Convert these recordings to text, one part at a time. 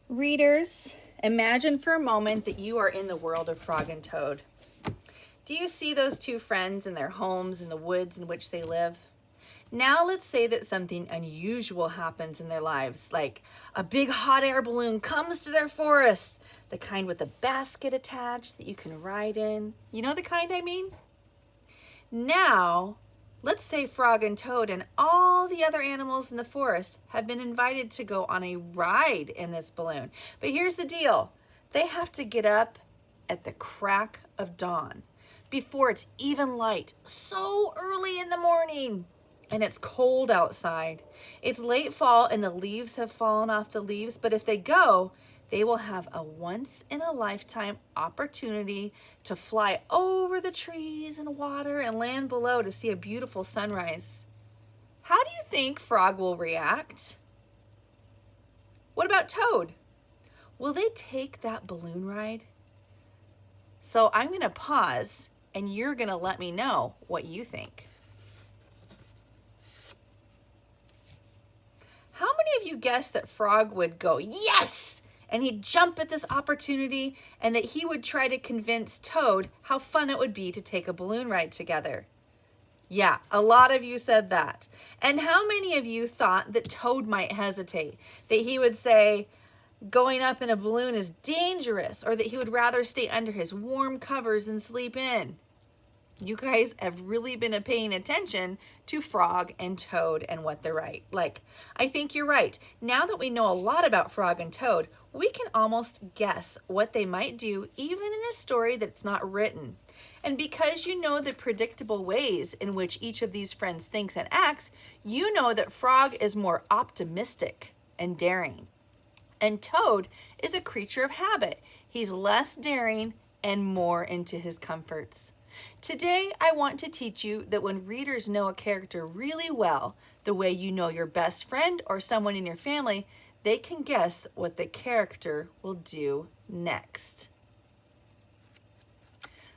Readers, imagine for a moment that you are in the world of Frog and Toad. Do you see those two friends in their homes in the woods in which they live? Now let's say that something unusual happens in their lives, like a big hot air balloon comes to their forest, the kind with a basket attached that you can ride in. You know the kind I mean? Now, let's say Frog and Toad and all the other animals in the forest have been invited to go on a ride in this balloon. But here's the deal. They have to get up at the crack of dawn before it's even light, so early in the morning. And it's cold outside. It's late fall and the leaves have fallen off the leaves, but if they go, they will have a once-in-a-lifetime opportunity to fly over the trees and water and land below to see a beautiful sunrise. How do you think Frog will react? What about Toad? Will they take that balloon ride? So I'm going to pause and you're going to let me know what you think. How many of you guessed that Frog would go, yes, and he'd jump at this opportunity and that he would try to convince Toad how fun it would be to take a balloon ride together? Yeah, a lot of you said that. And how many of you thought that Toad might hesitate, that he would say going up in a balloon is dangerous, or that he would rather stay under his warm covers and sleep in? You guys have really been paying attention to Frog and Toad and what they're like. I think you're right. Now that we know a lot about Frog and Toad, we can almost guess what they might do even in a story that's not written. And because you know the predictable ways in which each of these friends thinks and acts, you know that Frog is more optimistic and daring. And Toad is a creature of habit. He's less daring and more into his comforts. Today, I want to teach you that when readers know a character really well, the way you know your best friend or someone in your family, they can guess what the character will do next.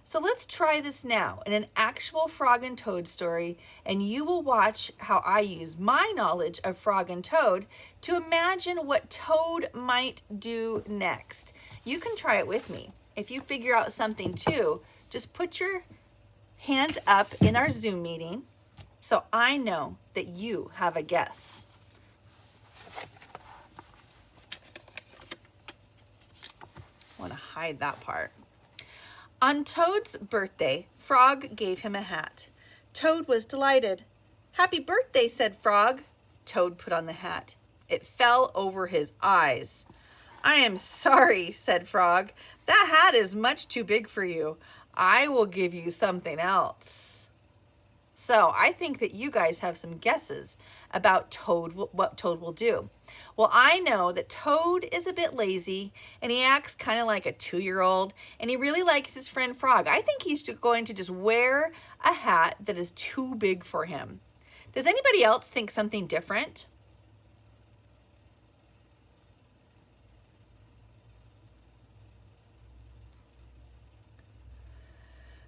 So let's try this now in an actual Frog and Toad story, and you will watch how I use my knowledge of Frog and Toad to imagine what Toad might do next. You can try it with me. If you figure out something too, just put your hand up in our Zoom meeting so I know that you have a guess. I want to hide that part. On Toad's birthday, Frog gave him a hat. Toad was delighted. "Happy birthday," said Frog. Toad put on the hat. It fell over his eyes. "I am sorry," said Frog. "That hat is much too big for you. I will give you something else." So I think that you guys have some guesses about Toad, what Toad will do. Well, I know that Toad is a bit lazy and he acts kind of like a 2-year-old and he really likes his friend Frog. I think he's going to just wear a hat that is too big for him. Does anybody else think something different?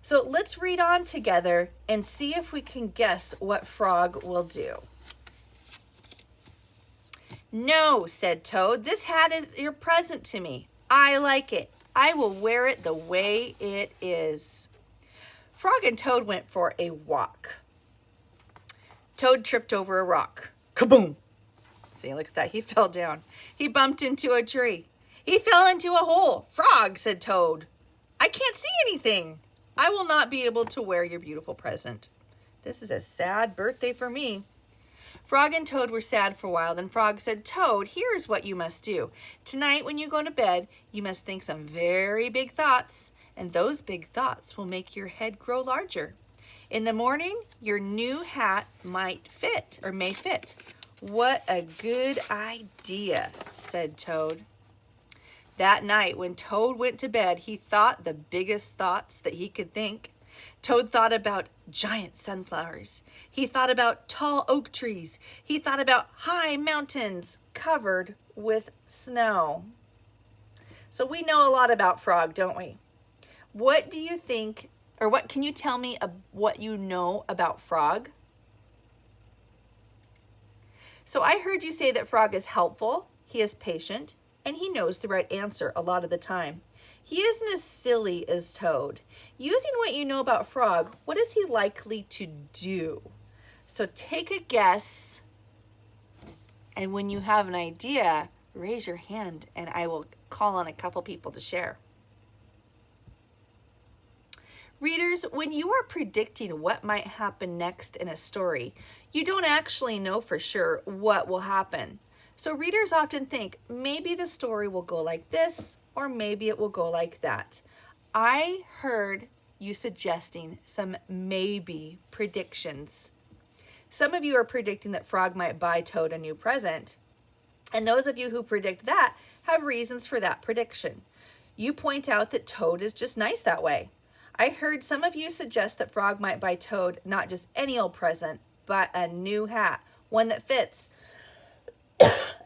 So let's read on together and see if we can guess what Frog will do. "No," said Toad, "this hat is your present to me. I like it. I will wear it the way it is." Frog and Toad went for a walk. Toad tripped over a rock. Kaboom! See, look at that. He fell down. He bumped into a tree. He fell into a hole. "Frog," said Toad, "I can't see anything. I will not be able to wear your beautiful present. This is a sad birthday for me." Frog and Toad were sad for a while. Then Frog said, "Toad, here's what you must do. Tonight when you go to bed, you must think some very big thoughts, and those big thoughts will make your head grow larger. In the morning, your new hat might fit or may fit." "What a good idea," said Toad. That night, when Toad went to bed, he thought the biggest thoughts that he could think. Toad thought about giant sunflowers. He thought about tall oak trees. He thought about high mountains covered with snow. So we know a lot about Frog, don't we? What do you think, or what can you tell me what you know about Frog? So I heard you say that Frog is helpful, he is patient, and he knows the right answer a lot of the time. He isn't as silly as Toad. Using what you know about Frog, what is he likely to do? So take a guess, and when you have an idea, raise your hand and I will call on a couple people to share. Readers, when you are predicting what might happen next in a story, you don't actually know for sure what will happen. So readers often think, maybe the story will go like this, or maybe it will go like that. I heard you suggesting some maybe predictions. Some of you are predicting that Frog might buy Toad a new present. And those of you who predict that have reasons for that prediction. You point out that Toad is just nice that way. I heard some of you suggest that Frog might buy Toad not just any old present, but a new hat, one that fits.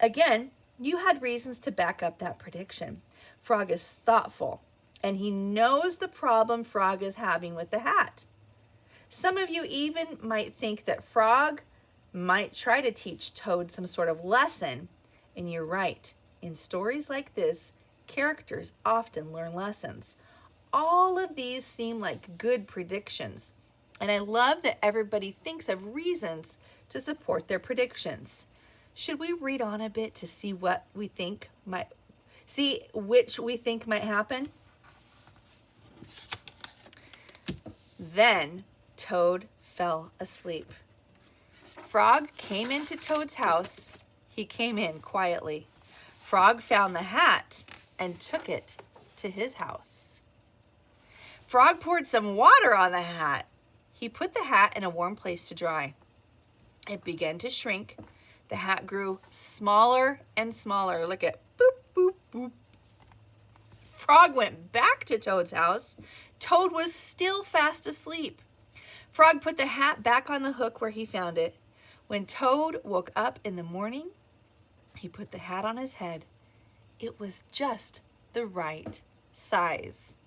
Again, you had reasons to back up that prediction. Frog is thoughtful, and he knows the problem Frog is having with the hat. Some of you even might think that Frog might try to teach Toad some sort of lesson, and you're right. In stories like this, characters often learn lessons. All of these seem like good predictions, and I love that everybody thinks of reasons to support their predictions. Should we read on a bit to see which we think might happen? Then Toad fell asleep. Frog came into Toad's house. He came in quietly. Frog found the hat and took it to his house. Frog poured some water on the hat. He put the hat in a warm place to dry. It began to shrink. The hat grew smaller and smaller. Look at boop, boop, boop. Frog went back to Toad's house. Toad was still fast asleep. Frog put the hat back on the hook where he found it. When Toad woke up in the morning, he put the hat on his head. It was just the right size.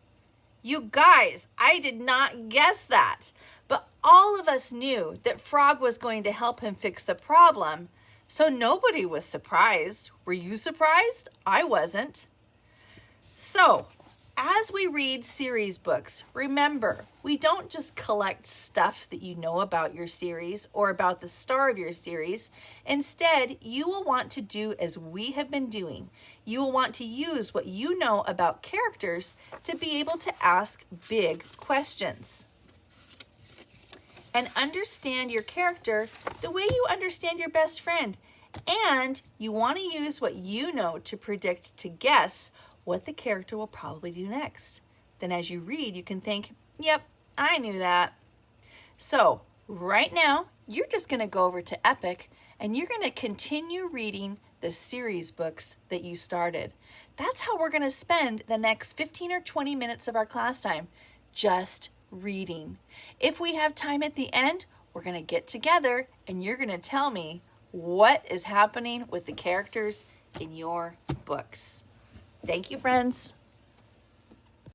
You guys, I did not guess that, but all of us knew that Frog was going to help him fix the problem, so nobody was surprised. Were you surprised? I wasn't. So, as we read series books, remember, we don't just collect stuff that you know about your series or about the star of your series. Instead, you will want to do as we have been doing. You will want to use what you know about characters to be able to ask big questions. And understand your character the way you understand your best friend. And you want to use what you know to predict, to guess what the character will probably do next. Then as you read, you can think, yep, I knew that. So right now, you're just going to go over to Epic and you're going to continue reading the series books that you started. That's how we're going to spend the next 15 or 20 minutes of our class time, just reading. If we have time at the end, we're going to get together and you're going to tell me what is happening with the characters in your books. Thank you, friends.